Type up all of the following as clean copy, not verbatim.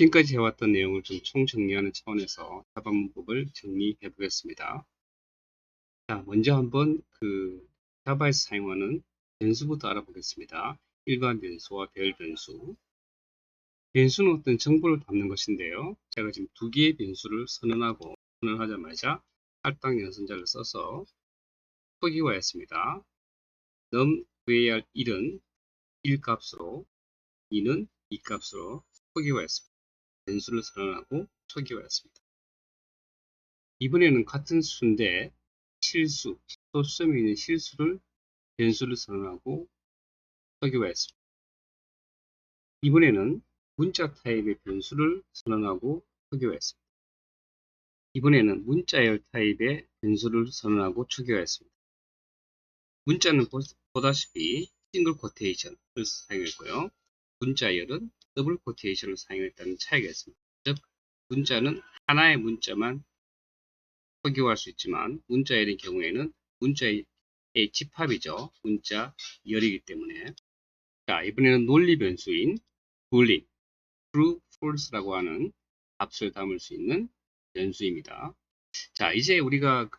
지금까지 해왔던 내용을 좀 총정리하는 차원에서 자바 문법을 정리해 보겠습니다. 자, 먼저 한번 자바에서 사용하는 변수부터 알아보겠습니다. 일반 변수와 배열 변수. 변수는 어떤 정보를 담는 것인데요. 제가 지금 두 개의 변수를 선언하자마자 할당 연산자를 써서 초기화했습니다. num var 1은 1 값으로 2는 2 값으로 초기화했습니다. 변수를 선언하고 초기화했습니다. 이번에는 같은 수인데 실수, 또 수점에 있는 실수를 변수를 선언하고 초기화했습니다. 이번에는 문자 타입의 변수를 선언하고 초기화했습니다. 이번에는 문자열 타입의 변수를 선언하고 초기화했습니다. 문자는 보다시피 싱글 코테이션을 사용했고요. 문자열은 더블 코테이션을 사용했다는 차이가 있습니다. 즉, 문자는 하나의 문자만 초기화할 수 있지만 문자열의 경우에는 문자의 집합이죠. 문자열이기 때문에. 자, 이번에는 논리 변수인 boolean, true, false라고 하는 값을 담을 수 있는 변수입니다. 자, 이제 우리가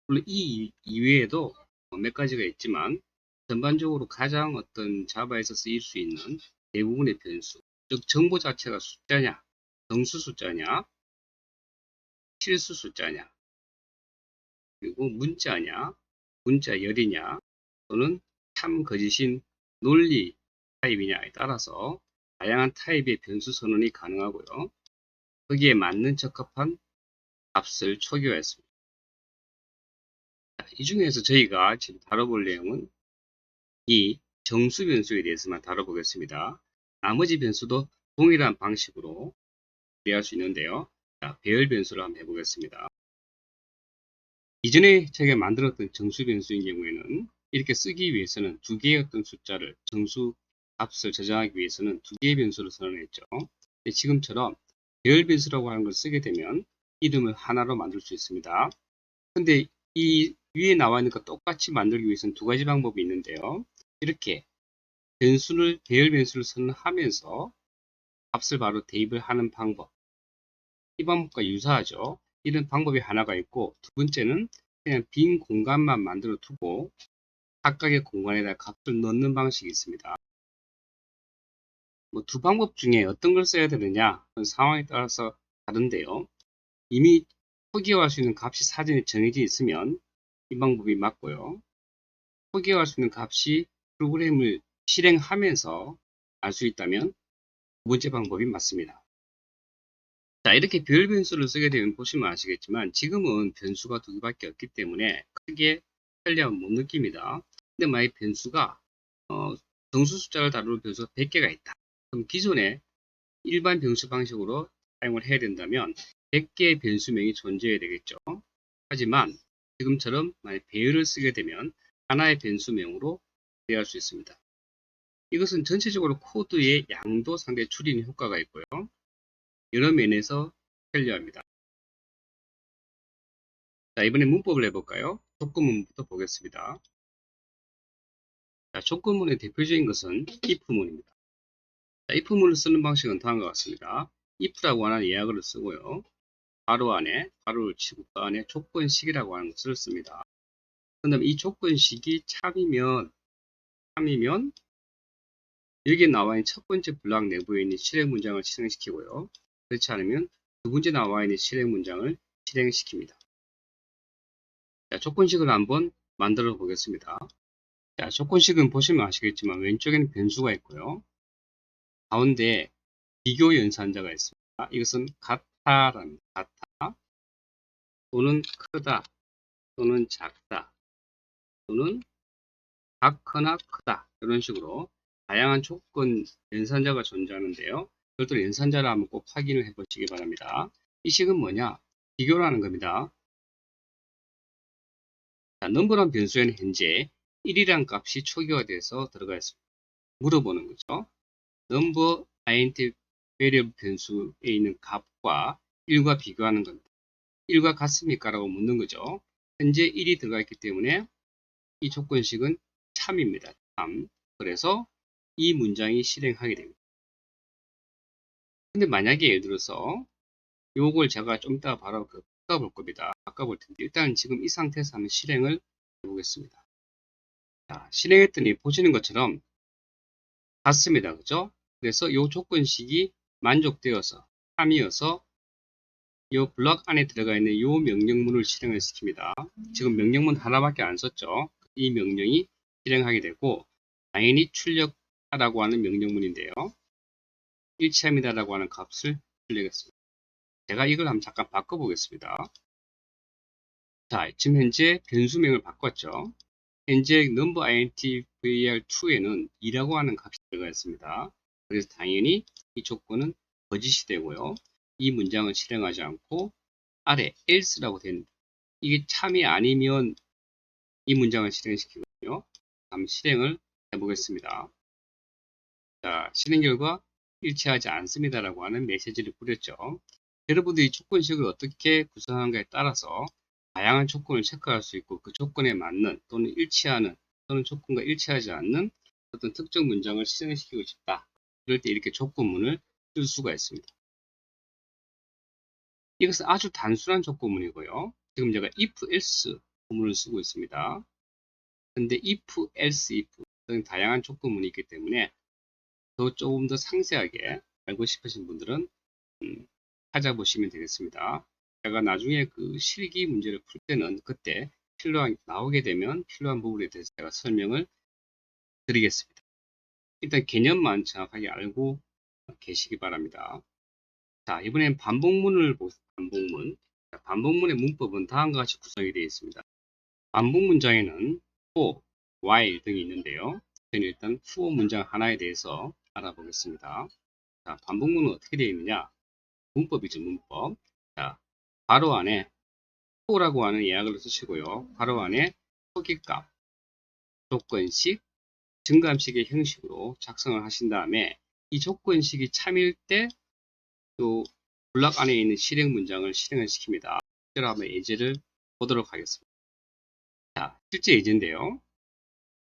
물론 이 이외에도 몇 가지가 있지만 전반적으로 가장 어떤 자바에서 쓰일 수 있는 대부분의 변수, 즉 정보 자체가 숫자냐, 정수 숫자냐, 실수 숫자냐, 그리고 문자냐, 문자열이냐, 또는 참 거짓인 논리 타입이냐에 따라서 다양한 타입의 변수 선언이 가능하고요. 거기에 맞는 적합한 값을 초기화했습니다. 이 중에서 저희가 지금 다뤄볼 내용은 이 정수 변수에 대해서만 다뤄보겠습니다. 나머지 변수도 동일한 방식으로 이해할 수 있는데요. 자, 배열 변수를 한번 해보겠습니다. 이전에 제가 만들었던 정수 변수인 경우에는 이렇게 쓰기 위해서는 두 개의 어떤 숫자를 정수 값을 저장하기 위해서는 두 개의 변수를 선언했죠. 지금처럼 배열 변수라고 하는 걸 쓰게 되면 이름을 하나로 만들 수 있습니다. 근데 이 위에 나와 있는 것 똑같이 만들기 위해서는 두 가지 방법이 있는데요. 이렇게 배열 변수를 선언하면서 값을 바로 대입을 하는 방법. 이 방법과 유사하죠. 이런 방법이 하나가 있고, 두 번째는 그냥 빈 공간만 만들어 두고 각각의 공간에다 값을 넣는 방식이 있습니다. 두 방법 중에 어떤 걸 써야 되느냐 상황에 따라서 다른데요. 이미 초기화할 수 있는 값이 사전에 정해져 있으면 이 방법이 맞고요. 초기화할 수 있는 값이 프로그램을 실행하면서 알 수 있다면 두 번째 방법이 맞습니다. 자, 이렇게 별 변수를 쓰게 되면 보시면 아시겠지만 지금은 변수가 두 개밖에 없기 때문에 크게 편리함은 못 느낍니다. 근데 만약 변수가 정수 숫자를 다루는 변수가 100개가 있다. 그럼 기존에 일반 변수 방식으로 사용을 해야 된다면 100개의 변수명이 존재해야 되겠죠. 하지만 지금처럼 만약 배열을 쓰게 되면 하나의 변수명으로 대할 수 있습니다. 이것은 전체적으로 코드의 양도 상당히 줄이는 효과가 있고요. 여러 면에서 편리합니다. 자, 이번에 문법을 해볼까요? 조건문부터 보겠습니다. 자, 조건문의 대표적인 것은 if문입니다. 자, if문을 쓰는 방식은 다음과 같습니다. if라고 하는 예약어를 쓰고요. 가로 안에 가로를 치고 그 안에 조건식이라고 하는 것을 씁니다. 그다음 이 조건식이 참이면 여기에 나와 있는 첫 번째 블록 내부에 있는 실행 문장을 실행시키고요. 그렇지 않으면 두 번째 나와 있는 실행 문장을 실행시킵니다. 자, 조건식을 한번 만들어 보겠습니다. 자, 조건식은 보시면 아시겠지만 왼쪽에는 변수가 있고요. 가운데 비교 연산자가 있습니다. 이것은 같다랍니다. 같다 또는 크다 또는 작다 또는 작거나 크다 이런 식으로 다양한 조건 연산자가 존재하는데요. 별도로 연산자를 한번 꼭 확인을 해 보시기 바랍니다. 이 식은 뭐냐? 비교라는 겁니다. 자, 넘버란 변수에는 현재 1이란 값이 초기화돼서 들어가 있습니다. 물어보는 거죠. 넘버 int variable 변수에 있는 값과 1과 비교하는 겁니다. 1과 같습니까? 라고 묻는 거죠. 현재 1이 들어가 있기 때문에 이 조건식은 참입니다. 참. 그래서 이 문장이 실행하게 됩니다. 근데 만약에 예를 들어서 요걸 제가 좀 이따 바로 바꿔볼 겁니다. 바꿔볼 텐데 일단 지금 이 상태에서 한번 실행을 해보겠습니다. 자, 실행했더니 보시는 것처럼 같습니다. 그죠? 그래서 요 조건식이 만족되어서 3이어서 요 블럭 안에 들어가 있는 요 명령문을 실행을 시킵니다. 지금 명령문 하나밖에 안 썼죠. 이 명령이 실행하게 되고 당연히 출력하라고 하는 명령문인데요. 일치합니다라고 하는 값을 출력했습니다. 제가 이걸 한번 잠깐 바꿔보겠습니다. 자, 지금 현재 변수명을 바꿨죠. 현재 number int var2에는 2라고 하는 값이 들어가 있습니다. 그래서 당연히 이 조건은 거짓이 되고요. 이 문장은 실행하지 않고 아래 else라고 된 이게 참이 아니면 이 문장을 실행시키거든요. 한번 실행을 해보겠습니다. 자, 실행 결과 일치하지 않습니다라고 하는 메시지를 뿌렸죠. 여러분들이 조건식을 어떻게 구성한가에 따라서 다양한 조건을 체크할 수 있고 그 조건에 맞는 또는 일치하는 또는 조건과 일치하지 않는 어떤 특정 문장을 실행시키고 싶다. 그럴 때 이렇게 조건문을 쓸 수가 있습니다. 이것은 아주 단순한 조건문이고요. 지금 제가 if, else 구문을 쓰고 있습니다. 근데 if, else, if 등 다양한 조건문이 있기 때문에 조금 더 상세하게 알고 싶으신 분들은 찾아보시면 되겠습니다. 제가 나중에 그 실기 문제를 풀 때는 그때 나오게 되면 필요한 부분에 대해서 제가 설명을 드리겠습니다. 일단 개념만 정확하게 알고 계시기 바랍니다. 자, 이번엔 반복문을 보세요. 반복문. 자, 반복문의 문법은 다음과 같이 구성이 되어 있습니다. 반복 문장에는 for, while 등이 있는데요. 저는 일단 for 문장 하나에 대해서 알아보겠습니다. 자, 반복문은 어떻게 되어 있느냐? 문법이죠, 문법. 자, 괄호 안에 for라고 하는 예약을 쓰시고요. 괄호 안에 초기값, 조건식, 증감식의 형식으로 작성을 하신 다음에 이 조건식이 참일 때 또 블럭 안에 있는 실행 문장을 실행을 시킵니다. 실제로 한번 예제를 보도록 하겠습니다. 자, 실제 예제인데요.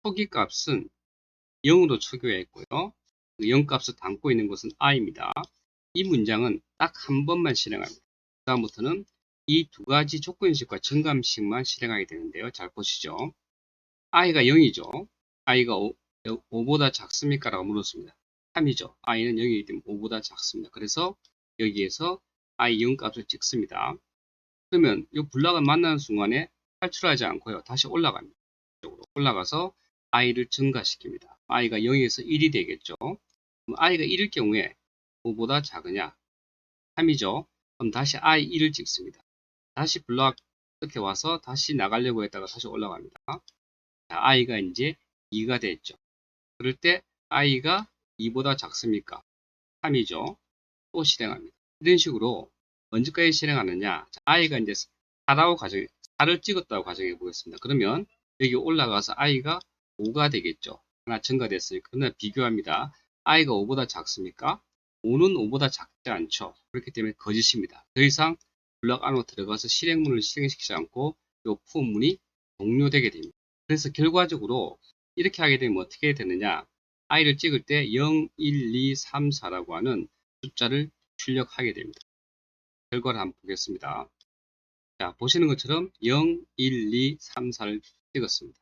초기값은 0으로 초기화 했고요. 그 0값을 담고 있는 것은 i입니다. 이 문장은 딱 한 번만 실행합니다. 그 다음부터는 이 두 가지 조건식과 증감식만 실행하게 되는데요. 잘 보시죠. i가 0이죠. i가 5보다 작습니까? 라고 물었습니다. 3이죠. i는 0이기 때문에 5보다 작습니다. 그래서 여기에서 i 0값을 찍습니다. 그러면 이 블락을 만나는 순간에 탈출하지 않고요. 다시 올라갑니다. 이쪽으로 올라가서 i를 증가시킵니다. i가 0에서 1이 되겠죠. 그럼 i가 1일 경우에 5보다 작으냐? 3이죠. 그럼 다시 i 1을 찍습니다. 다시 블락 끝에 와서 다시 나가려고 했다가 다시 올라갑니다. 자, i가 이제 2가 됐죠. 그럴 때 i가 2보다 작습니까? 3이죠. 또 실행합니다. 이런 식으로 언제까지 실행하느냐? 자, i가 이제 4를 찍었다고 가정해 보겠습니다. 그러면 여기 올라가서 i가 5가 되겠죠. 하나 증가됐으니까. 그러나 비교합니다. i가 5보다 작습니까? 5는 5보다 작지 않죠. 그렇기 때문에 거짓입니다. 더 이상 블럭 안으로 들어가서 실행문을 실행시키지 않고 이 푸문이 종료되게 됩니다. 그래서 결과적으로 이렇게 하게 되면 어떻게 되느냐? i를 찍을 때 0, 1, 2, 3, 4라고 하는 숫자를 출력하게 됩니다. 결과를 한번 보겠습니다. 자, 보시는 것처럼 0, 1, 2, 3, 4를 찍었습니다.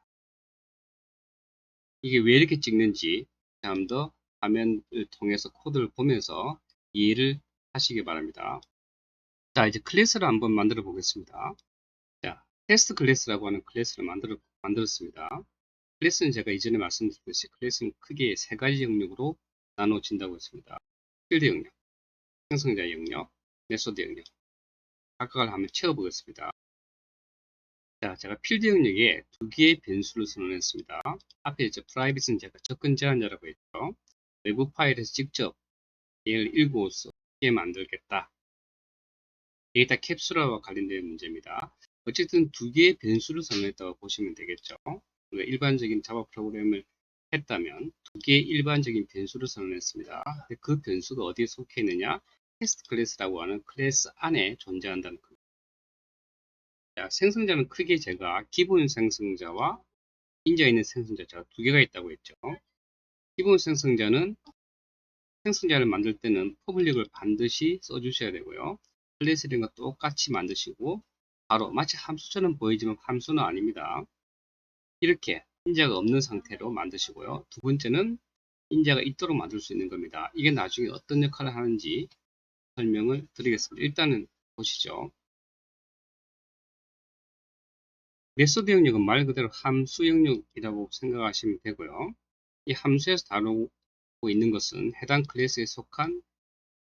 이게 왜 이렇게 찍는지 좀 더 화면을 통해서 코드를 보면서 이해를 하시기 바랍니다. 자, 이제 클래스를 한번 만들어 보겠습니다. 자, 테스트 클래스라고 하는 클래스를 만들었습니다. 클래스는 제가 이전에 말씀드렸듯이 클래스는 크게 세 가지 영역으로 나눠진다고 했습니다. 필드 영역, 생성자 영역, 메소드 영역. 각각을 한번 채워보겠습니다. 자, 제가 필드 영역에 두 개의 변수를 선언했습니다. 앞에 이제 프라이빗은 제가 접근 제한자라고 했죠. 외부 파일에서 직접 얘를 읽어서 만들겠다. 데이터 캡슐화와 관련된 문제입니다. 어쨌든 두 개의 변수를 선언했다고 보시면 되겠죠. 우리가 일반적인 자바 프로그램을 했다면 두 개의 일반적인 변수를 선언했습니다. 그 변수가 어디에 속해 있느냐? 테스트 클래스라고 하는 클래스 안에 존재한다는 겁니다. 자, 생성자는 크게 제가 기본 생성자와 인자 있는 생성자 제가 두 개가 있다고 했죠. 기본 생성자는 생성자를 만들 때는 퍼블릭을 반드시 써주셔야 되고요. 클래스 이름과 똑같이 만드시고 바로 마치 함수처럼 보이지만 함수는 아닙니다. 이렇게 인자가 없는 상태로 만드시고요. 두 번째는 인자가 있도록 만들 수 있는 겁니다. 이게 나중에 어떤 역할을 하는지 설명을 드리겠습니다. 일단은 보시죠. 메소드 영역은 말 그대로 함수 영역이라고 생각하시면 되고요. 이 함수에서 다루고 있는 것은 해당 클래스에 속한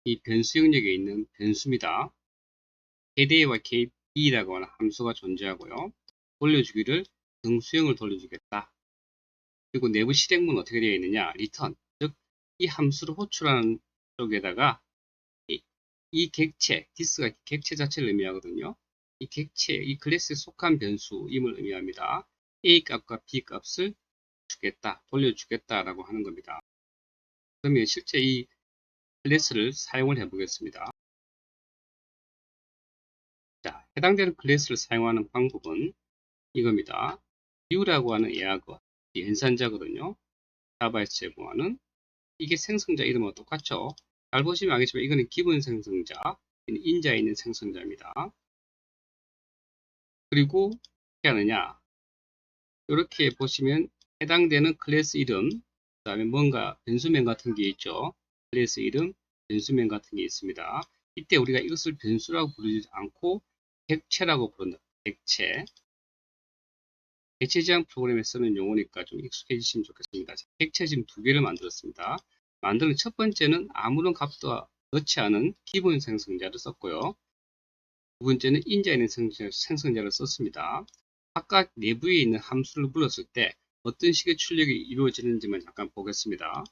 이 변수 영역에 있는 변수입니다. kDA와 kB라고 하는 함수가 존재하고요. 돌려주기를 등수형을 돌려주겠다. 그리고 내부 실행문은 어떻게 되어 있느냐? return, 즉 이 함수를 호출하는 쪽에다가 이 객체, this가 객체 자체를 의미하거든요. 이 객체, 이 클래스에 속한 변수임을 의미합니다. a 값과 b 값을 주겠다, 돌려주겠다라고 하는 겁니다. 그러면 실제 이 클래스를 사용을 해보겠습니다. 자, 해당되는 클래스를 사용하는 방법은 이겁니다. new라고 하는 예약어, 연산자거든요. 자바에서 제공하는 이게 생성자 이름과 똑같죠. 잘 보시면 알겠지만 이거는 기본 생성자, 인자에 있는 생성자입니다. 그리고 어떻게 하느냐, 이렇게 보시면 해당되는 클래스 이름, 그 다음에 뭔가 변수명 같은 게 있죠. 클래스 이름, 변수명 같은 게 있습니다. 이때 우리가 이것을 변수라고 부르지 않고 객체라고 부른다. 객체. 객체 지향 프로그램에 쓰는 용어니까 좀 익숙해지시면 좋겠습니다. 객체 지금 두 개를 만들었습니다. 만드는 첫 번째는 아무런 값도 넣지 않은 기본 생성자를 썼고요. 두 번째는 인자에 있는 생성자를 썼습니다. 각각 내부에 있는 함수를 불렀을 때 어떤 식의 출력이 이루어지는지만 잠깐 보겠습니다.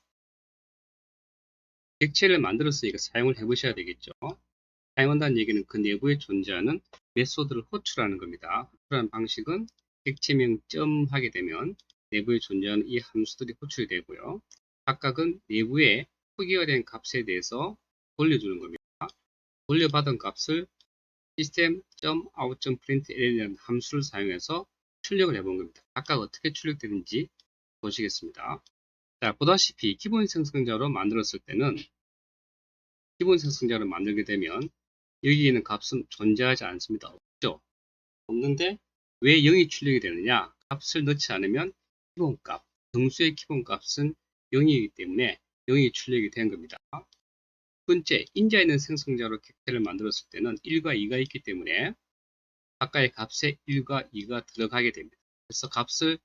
객체를 만들었으니까 사용을 해보셔야 되겠죠. 사용한다는 얘기는 그 내부에 존재하는 메소드를 호출하는 겁니다. 호출하는 방식은 객체명 점 하게 되면 내부에 존재하는 이 함수들이 호출이 되고요. 각각은 내부에 표기화된 값에 대해서 돌려주는 겁니다. 돌려받은 값을 system.out.println이라는 함수를 사용해서 출력을 해본 겁니다. 각각 어떻게 출력되는지 보시겠습니다. 자, 보다시피 기본 생성자로 만들었을 때는 기본 생성자를 만들게 되면 여기 있는 값은 존재하지 않습니다. 없죠. 없는데 왜 0이 출력이 되느냐? 값을 넣지 않으면 기본값, 등수의 기본값은 0이기 때문에 0이 출력이 된 겁니다. 두 번째, 인자에 있는 생성자로 객체를 만들었을 때는 1과 2가 있기 때문에 각각의 값에 1과 2가 들어가게 됩니다. 그래서 값을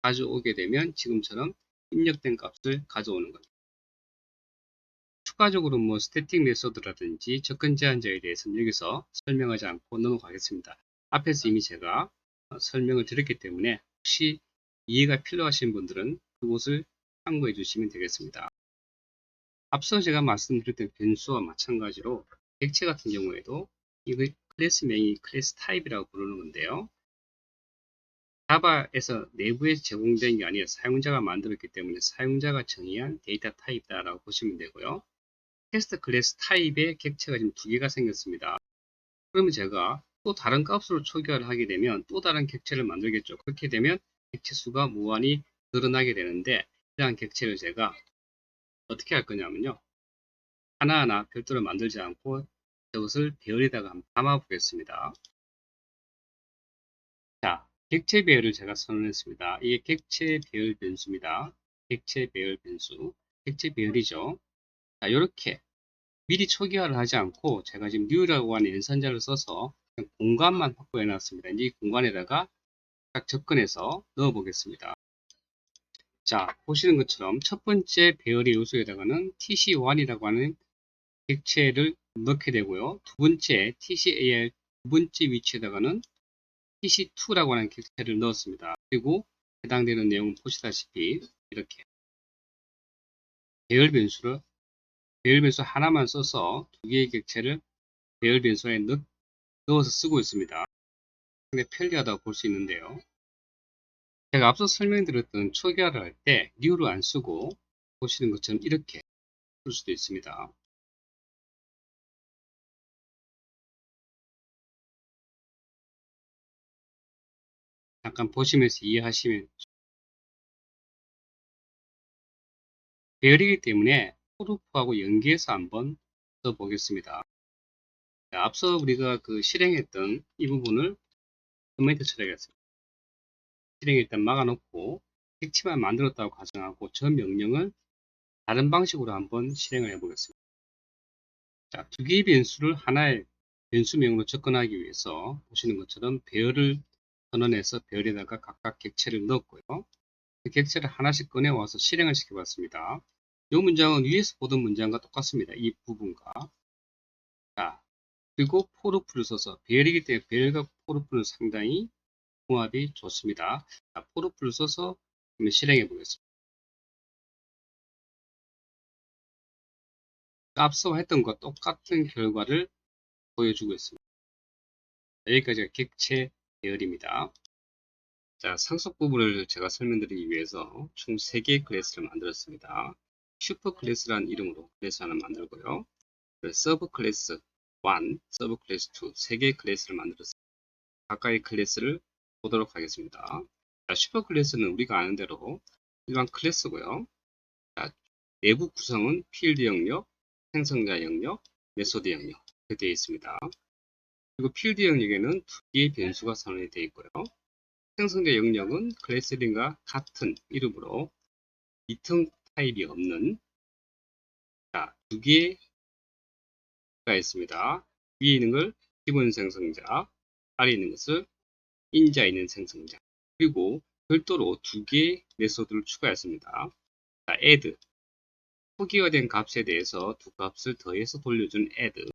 가져오게 되면 지금처럼 입력된 값을 가져오는 겁니다. 추가적으로 뭐 스태틱 메소드라든지 접근 제한자에 대해서는 여기서 설명하지 않고 넘어가겠습니다. 앞에서 이미 제가 설명을 드렸기 때문에 혹시 이해가 필요하신 분들은 그곳을 참고해 주시면 되겠습니다. 앞서 제가 말씀드렸던 변수와 마찬가지로 객체 같은 경우에도 이거 클래스명이 클래스 타입이라고 부르는 건데요. 자바에서 내부에 제공된 게 아니라 사용자가 만들었기 때문에 사용자가 정의한 데이터 타입이다라고 보시면 되고요. 테스트 클래스 타입의 객체가 지금 두 개가 생겼습니다. 그러면 제가 또 다른 값으로 초기화를 하게 되면 또 다른 객체를 만들겠죠. 그렇게 되면 객체 수가 무한히 늘어나게 되는데 이러한 객체를 제가 어떻게 할 거냐면요. 하나하나 별도로 만들지 않고 이것을 배열에다가 한번 담아 보겠습니다. 자, 객체 배열을 제가 선언했습니다. 이게 객체 배열 변수입니다. 객체 배열 변수. 객체 배열이죠. 자, 이렇게 미리 초기화를 하지 않고 제가 지금 new라고 하는 연산자를 써서 공간만 확보해 놨습니다. 이제 이 공간에다가 딱 접근해서 넣어 보겠습니다. 자, 보시는 것처럼 첫 번째 배열의 요소에다가는 tc1이라고 하는 객체를 넣게 되고요. 두 번째 tcar 두 번째 위치에다가는 tc2라고 하는 객체를 넣었습니다. 그리고 해당되는 내용은 보시다시피 이렇게 배열 변수를 배열 변수 하나만 써서 두 개의 객체를 배열 변수에 넣어서 쓰고 있습니다. 상당히 편리하다고 볼 수 있는데요. 제가 앞서 설명드렸던 초기화를 할 때 new를 안 쓰고 보시는 것처럼 이렇게 쓸 수도 있습니다. 잠깐 보시면서 이해하시면 배열이기 때문에 포르프하고 연계해서 한번 써보겠습니다. 자, 앞서 우리가 실행했던 이 부분을 커멘트 처리하겠습니다. 실행을 일단 막아놓고 객체만 만들었다고 가정하고 저 명령을 다른 방식으로 한번 실행을 해보겠습니다. 자, 두 개의 변수를 하나의 변수명으로 접근하기 위해서 보시는 것처럼 배열을 선언해서 배열에다가 각각 객체를 넣었고요. 그 객체를 하나씩 꺼내와서 실행을 시켜봤습니다. 이 문장은 위에서 보던 문장과 똑같습니다. 이 부분과. 자, 그리고 포르프를 써서 배열이기 때문에 배열과 포르프는 상당히 궁합이 좋습니다. 자, 포르프를 써서 실행해 보겠습니다. 앞서 했던 것과 똑같은 결과를 보여주고 있습니다. 여기까지가 객체 배열입니다. 자, 상속 부분을 제가 설명드리기 위해서 총 3개의 클래스를 만들었습니다. 슈퍼 클래스라는 이름으로 클래스 하나 만들고요. 서브 클래스 1, 서브 클래스 2, 3개의 클래스를 만들었습니다. 각각의 클래스를 보도록 하겠습니다. 자, 슈퍼 클래스는 우리가 아는 대로 일반 클래스고요. 자, 내부 구성은 필드 영역, 생성자 영역, 메소드 영역 이렇게 되어 있습니다. 그리고 필드 영역에는 두 개의 변수가 선언이 되어 있고요. 생성자 영역은 클래스링과 같은 이름으로 리턴 타입이 없는 두 개가 있습니다. 위에 있는 걸 기본 생성자, 아래 있는 것을 인자 있는 생성자, 그리고 별도로 두 개의 메소드를 추가했습니다. 자, add, 초기화된 값에 대해서 두 값을 더해서 돌려준 add,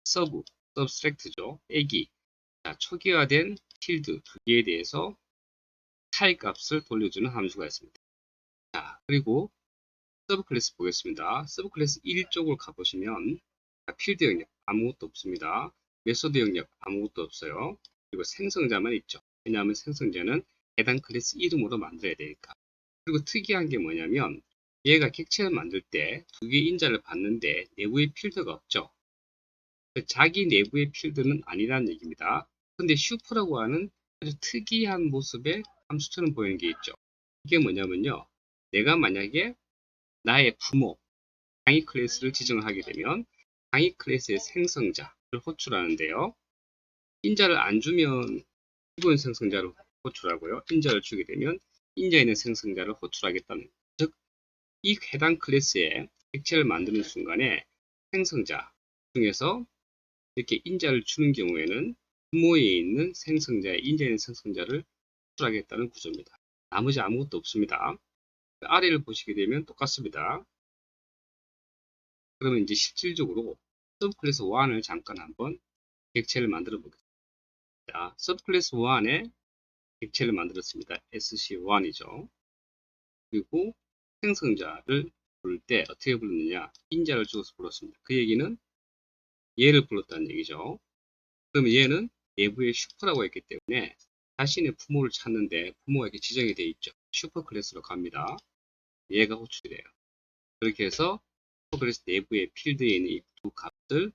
sub, subtract죠. 빼기. 자, 초기화된 필드 두 개에 대해서 차이 값을 돌려주는 함수가 있습니다. 자, 그리고 서브 클래스 보겠습니다. 서브 클래스 1 쪽을 가보시면 필드 영역 아무것도 없습니다. 메소드 영역 아무것도 없어요. 그리고 생성자만 있죠. 왜냐하면 생성자는 해당 클래스 이름으로 만들어야 되니까. 그리고 특이한 게 뭐냐면 얘가 객체를 만들 때 두 개의 인자를 받는데 내부에 필드가 없죠. 자기 내부의 필드는 아니라는 얘기입니다. 근데 슈퍼라고 하는 아주 특이한 모습의 함수처럼 보이는 게 있죠. 이게 뭐냐면요. 내가 만약에 나의 부모, 강의 클래스를 지정하게 되면 강의 클래스의 생성자를 호출하는데요. 인자를 안 주면 기본 생성자를 호출하고요. 인자를 주게 되면 인자 있는 생성자를 호출하겠다는, 즉, 이 해당 클래스에 객체를 만드는 순간에 생성자 중에서 이렇게 인자를 주는 경우에는 부모에 있는 생성자의 인자에 있는 생성자를 호출하겠다는 구조입니다. 나머지 아무것도 없습니다. 아래를 보시게 되면 똑같습니다. 그러면 이제 실질적으로 서브클래스 1을 잠깐 한번 객체를 만들어 보겠습니다. 자, 서브클래스 1에 객체를 만들었습니다. SC1이죠. 그리고 생성자를 부를 때 어떻게 부르느냐, 인자를 주어서 불렀습니다. 그 얘기는 얘를 불렀다는 얘기죠. 그러면 얘는 내부에 슈퍼라고 했기 때문에 자신의 부모를 찾는데 부모가 이렇게 지정이 되어 있죠. 슈퍼 클래스로 갑니다. 얘가 호출이 돼요. 그렇게 해서 슈퍼 클래스 내부의 필드에 있는 이 두 값을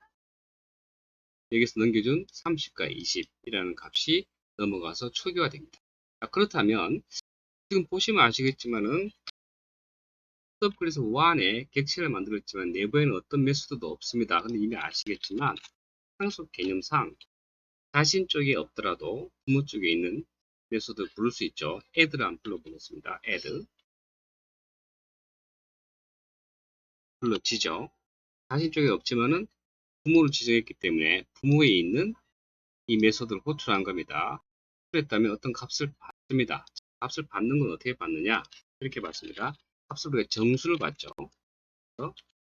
여기서 넘겨준 30과 20이라는 값이 넘어가서 초기화됩니다. 자, 그렇다면 지금 보시면 아시겠지만은 서브클래스 1에 객체를 만들었지만 내부에는 어떤 메소드도 없습니다. 근데 이미 아시겠지만 상속 개념상 자신 쪽에 없더라도 부모 쪽에 있는 메소드 부를 수 있죠. add를 한번 불러보겠습니다. add 불러지죠. 자신 쪽에 없지만은 부모를 지정했기 때문에 부모에 있는 이 메소드를 호출한 겁니다. 그랬다면 어떤 값을 받습니다. 값을 받는 건 어떻게 받느냐? 이렇게 받습니다. 값을 우리가 정수를 받죠.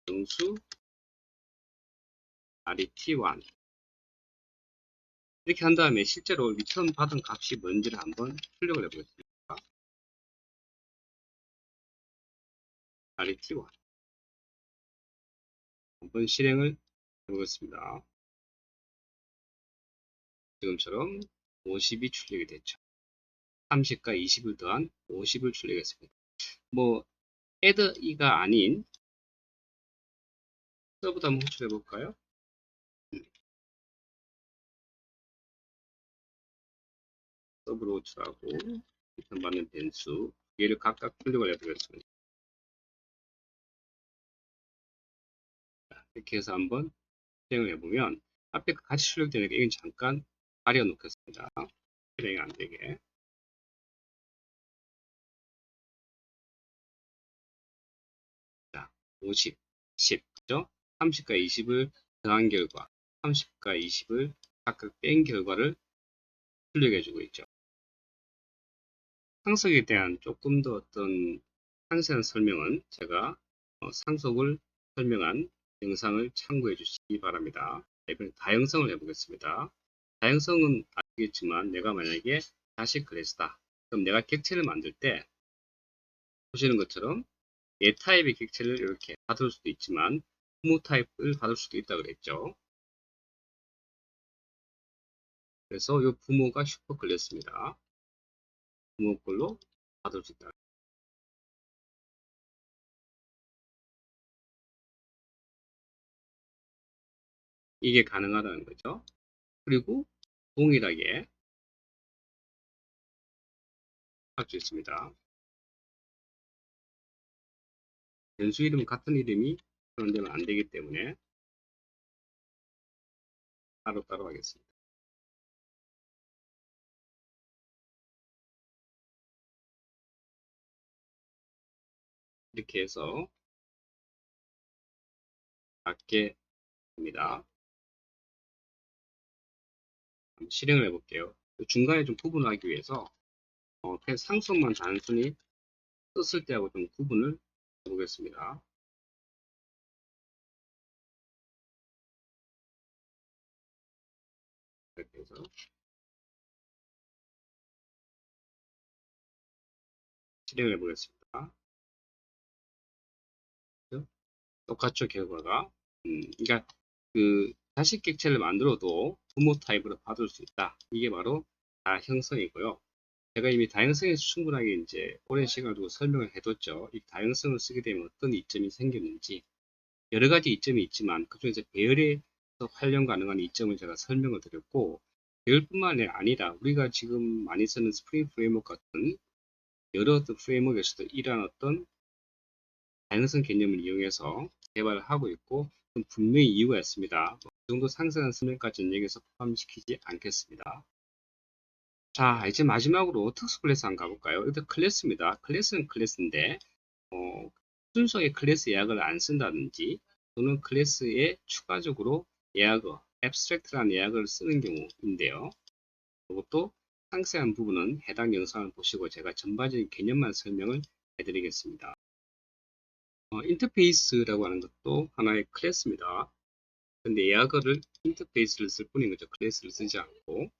정수 ret1 이렇게 한 다음에 실제로 리턴 받은 값이 뭔지를 한번 출력을 해보겠습니다. ret1 한번 실행을 해보겠습니다. 지금처럼 50이 출력이 됐죠. 30과 20을 더한 50을 출력했습니다. 뭐 add 2가 아닌 서브도 한번 호출해 볼까요? 서브로 호출하고 리턴 받는 변수 얘를 각각 출력을 해보겠습니다. 이렇게 해서 한번 실행을 해보면 앞에 같이 출력되니까 이건 잠깐 가려 놓겠습니다. 실행이 안 되게. 자, 50, 10, 그죠? 30과 20을 더한 결과, 30과 20을 각각 뺀 결과를 출력해주고 있죠. 상속에 대한 조금 더 어떤 상세한 설명은 제가 상속을 설명한 영상을 참고해 주시기 바랍니다. 이번에 다형성을 해보겠습니다. 다형성은 아시겠지만 내가 만약에 자식 클래스다. 그럼 내가 객체를 만들 때 보시는 것처럼 얘 타입의 객체를 이렇게 받을 수도 있지만 부모 타입을 받을 수도 있다 그랬죠. 그래서 이 부모가 슈퍼 클래스입니다. 부모 걸로 받을 수 있다. 이게 가능하다는 거죠. 그리고 동일하게 할 수 있습니다. 변수 이름 같은 이름이 사용되면 안 되기 때문에 따로따로 하겠습니다. 이렇게 해서 받게 됩니다. 한번 실행을 해볼게요. 중간에 좀 구분하기 위해서 그냥 상속만 단순히 썼을 때하고 좀 구분을 해보겠습니다. 이렇게 해서 실행을 해보겠습니다. 똑같죠, 결과가. 그러니까 그 자식 객체를 만들어도 부모 타입으로 받을 수 있다. 이게 바로 다형성이고요. 제가 이미 다형성에서 충분하게 이제 오랜 시간을 두고 설명을 해뒀죠. 이 다형성을 쓰게 되면 어떤 이점이 생겼는지 여러 가지 이점이 있지만 그중에서 배열에서 활용 가능한 이점을 제가 설명을 드렸고 배열뿐만 아니라 우리가 지금 많이 쓰는 스프링 프레임워크 같은 여러 어떤 프레임워크에서도 이러한 어떤 다양성 개념을 이용해서 개발을 하고 있고 분명히 이유가 있습니다. 그 정도 상세한 설명까지는 여기서 포함시키지 않겠습니다. 자, 이제 마지막으로 특수 클래스 한번 가볼까요? 일단 클래스입니다. 클래스는 클래스인데 순수하게 클래스 예약을 안 쓴다든지 또는 클래스에 추가적으로 예약어, abstract라는 예약을 쓰는 경우인데요. 이것도 상세한 부분은 해당 영상을 보시고 제가 전반적인 개념만 설명을 해드리겠습니다. 인터페이스라고 하는 것도 하나의 클래스입니다. 근데 예약어를 인터페이스를 쓸 뿐인 거죠. 클래스를 쓰지 않고.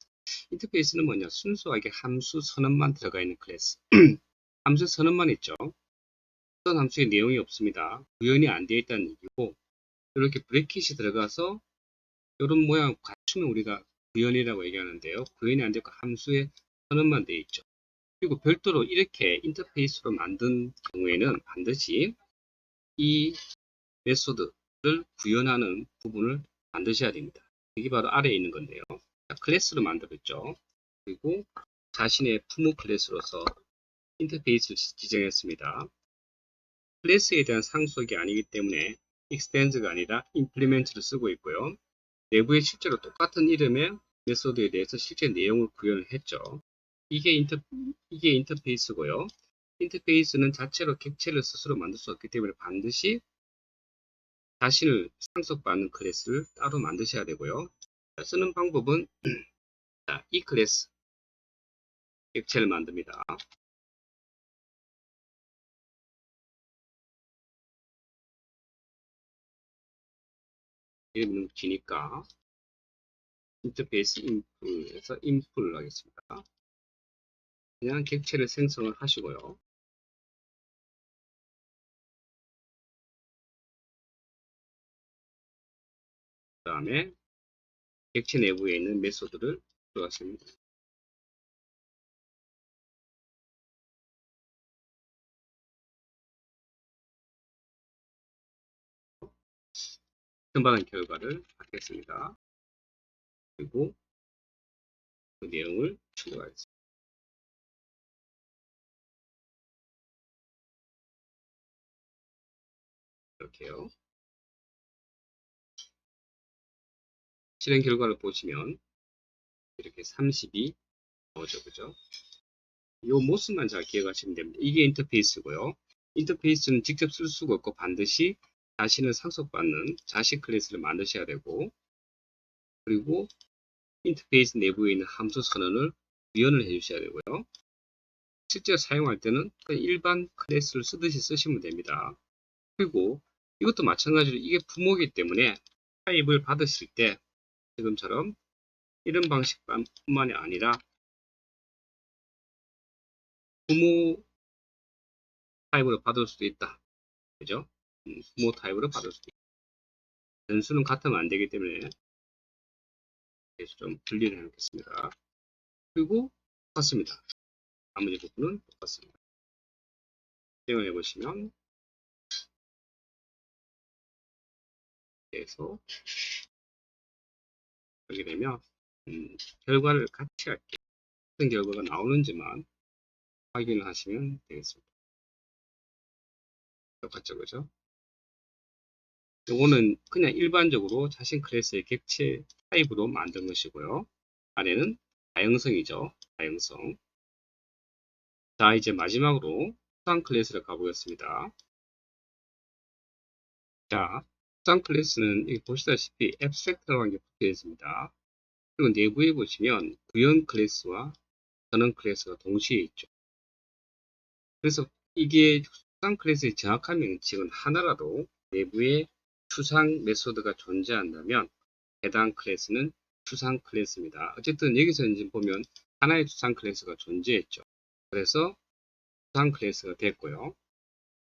인터페이스는 뭐냐? 순수하게 함수 선언만 들어가 있는 클래스. 함수 선언만 있죠. 어떤 함수의 내용이 없습니다. 구현이 안 되어 있다는 얘기고, 이렇게 브레킷이 들어가서 이런 모양 갖추면 우리가 구현이라고 얘기하는데요. 구현이 안 되고 함수의 선언만 되어 있죠. 그리고 별도로 이렇게 인터페이스로 만든 경우에는 반드시 이 메소드를 구현하는 부분을 만드셔야 됩니다. 이게 바로 아래에 있는 건데요. 클래스로 만들었죠. 그리고 자신의 부모 클래스로서 인터페이스를 지정했습니다. 클래스에 대한 상속이 아니기 때문에 extend가 아니라 implement를 쓰고 있고요. 내부에 실제로 똑같은 이름의 메소드에 대해서 실제 내용을 구현을 했죠. 이게 인터페이스고요. 인터페이스는 자체로 객체를 스스로 만들 수 없기 때문에 반드시 자신을 상속받는 클래스를 따로 만드셔야 되고요. 쓰는 방법은 이 클래스 객체를 만듭니다. 이름은 기니까 인터페이스 인풀에서 인풀을 하겠습니다. 그냥 객체를 생성을 하시고요. 그 다음에 객체 내부에 있는 메소드를 들어가십니다. 선반한 결과를 받겠습니다. 그리고 그 내용을 출력하겠습니다. 이렇게요. 실행 결과를 보시면 이렇게 30이 나오죠. 그죠? 이 모습만 잘 기억하시면 됩니다. 이게 인터페이스고요. 인터페이스는 직접 쓸 수가 없고 반드시 자신을 상속받는 자식 클래스를 만드셔야 되고, 그리고 인터페이스 내부에 있는 함수 선언을 구현을 해 주셔야 되고요. 실제 사용할 때는 그냥 일반 클래스를 쓰듯이 쓰시면 됩니다. 그리고 이것도 마찬가지로 이게 부모이기 때문에 타입을 받으실 때 지금처럼 이런 방식뿐만이 아니라 부모 타입으로 받을 수도 있다. 그죠? 부모 타입으로 받을 수도 있다. 변수는 같으면 안 되기 때문에 그래서 좀 분리를 해 놓겠습니다. 그리고 똑같습니다. 나머지 부분은 똑같습니다. 사용해 보시면 그래서 하게 되면 결과를 같이 할게요. 어떤 결과가 나오는지만 확인을 하시면 되겠습니다. 똑같죠, 그죠? 요거는 그냥 일반적으로 자신 클래스의 객체 타입으로 만든 것이고요. 아래는 다형성이죠. 다형성. 자, 이제 마지막으로 수상 클래스를 가보겠습니다. 자, 수상 클래스는 여기 보시다시피 abstract라고 하는 게 붙어 있습니다. 그리고 내부에 보시면 구형 클래스와 전원 클래스가 동시에 있죠. 그래서 이게 수상 클래스의 정확한 명칭은 하나라도 내부에 추상 메소드가 존재한다면 해당 클래스는 추상 클래스입니다. 어쨌든 여기서 이제 보면 하나의 추상 클래스가 존재했죠. 그래서 추상 클래스가 됐고요.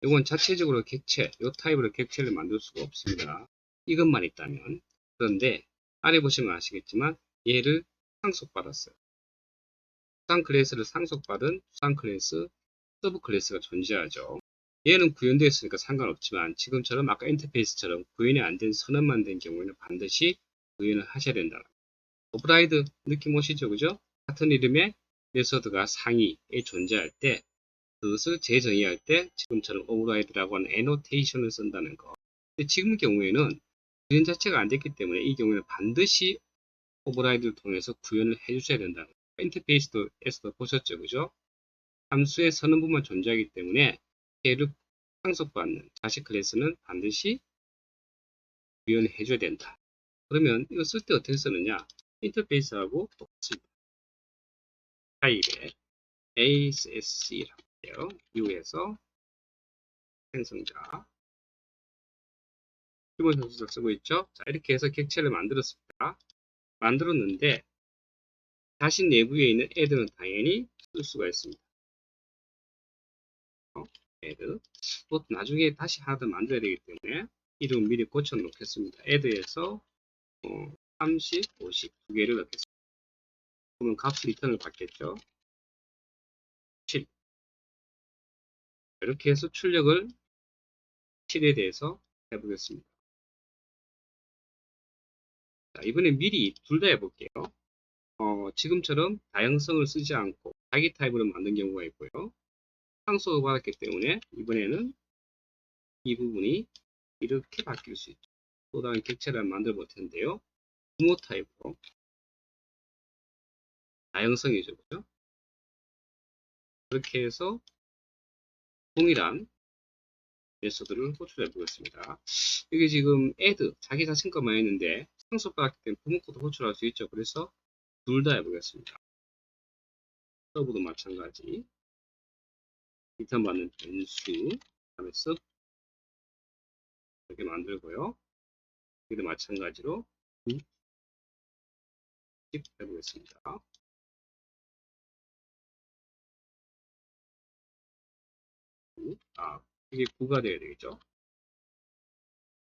이건 자체적으로 객체, 이 타입으로 객체를 만들 수가 없습니다. 이것만 있다면. 그런데 아래 보시면 아시겠지만 얘를 상속받았어요. 추상 클래스를 상속받은 추상 클래스, 서브 클래스가 존재하죠. 얘는 구현되어 있으니까 상관없지만 지금처럼 아까 인터페이스처럼 구현이 안 된 선언만 된 경우에는 반드시 구현을 하셔야 된다. 오버라이드 느낌 오시죠? 그죠? 같은 이름의 메소드가 상위에 존재할 때 그것을 재정의할 때 지금처럼 오버라이드라고 하는 애노테이션을 쓴다는 거. 근데 지금 경우에는 구현 자체가 안 됐기 때문에 이 경우에는 반드시 오버라이드를 통해서 구현을 해주셔야 된다는 거. 인터페이스에서도 보셨죠? 그죠? 함수의 선언부만 존재하기 때문에 얘를 상속받는 자식 클래스는 반드시 구현을 해줘야 된다. 그러면 이거 쓸 때 어떻게 쓰느냐? 인터페이스하고 똑같습니다. 타입에 ASC라고 해요. U에서 생성자 기본 형식을 쓰고 있죠. 자, 이렇게 해서 객체를 만들었습니다. 만들었는데 자신 내부에 있는 add는 당연히 쓸 수가 있습니다. add. 또 나중에 다시 하나 더 만들어야 되기 때문에 이름 미리 고쳐 놓겠습니다. add에서 30, 50 두 개를 넣겠습니다. 그러면 값 리턴을 받겠죠. 7. 이렇게 해서 출력을 7에 대해서 해보겠습니다. 자, 이번에 미리 둘 다 해볼게요. 지금처럼 다양성을 쓰지 않고 자기 타입으로 만든 경우가 있고요. 상속을 받았기 때문에 이번에는 이 부분이 이렇게 바뀔 수 있죠. 또 다른 객체를 만들어 볼 텐데요. 부모 타입으로 다양성이죠. 그죠? 그렇게 해서 동일한 메소드를 호출해 보겠습니다. 이게 지금 add 자기 자신 것만 했는데 상속받았기 때문에 부모 것도 호출할 수 있죠. 그래서 둘 다 해보겠습니다. 서브도 마찬가지. 리턴 받는 변수 다음에 sub 이렇게 만들고요. 여기도 마찬가지로 해보겠습니다. 이게 9가 돼야 되겠죠.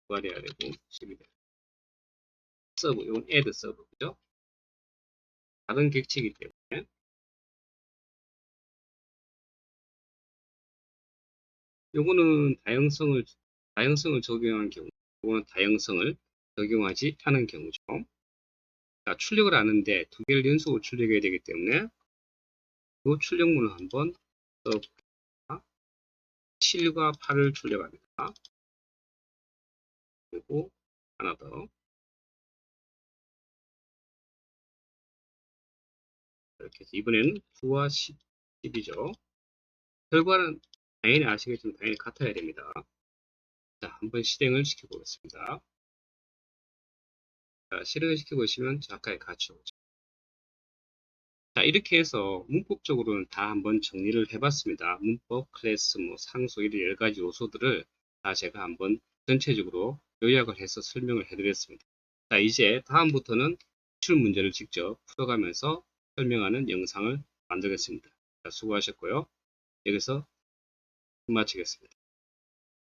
9가 돼야 되고 10이 돼야 서브, 이건 add 서브, 그죠? 다른 객체이기 때문에 요거는 다양성을 적용한 경우, 요거는 다양성을 적용하지 않은 경우죠. 자, 출력을 하는데 두 개를 연속으로 출력해야 되기 때문에 이 출력문을 한번 써볼게요. 7과 8을 출력합니다. 그리고 하나 더 이렇게 해서 이번에는 9와 10이죠. 결과는 당연히 아시겠지만 당연히 같아야 됩니다. 자, 한번 실행을 시켜보겠습니다. 자, 실행을 시켜보시면 아까의 같이 오죠. 자, 이렇게 해서 문법적으로는 다 한번 정리를 해봤습니다. 문법, 클래스, 상수 이런 여러 가지 요소들을 다 제가 한번 전체적으로 요약을 해서 설명을 해드렸습니다. 자, 이제 다음부터는 기출 문제를 직접 풀어가면서 설명하는 영상을 만들겠습니다. 자, 수고하셨고요. 여기서 마치겠습니다.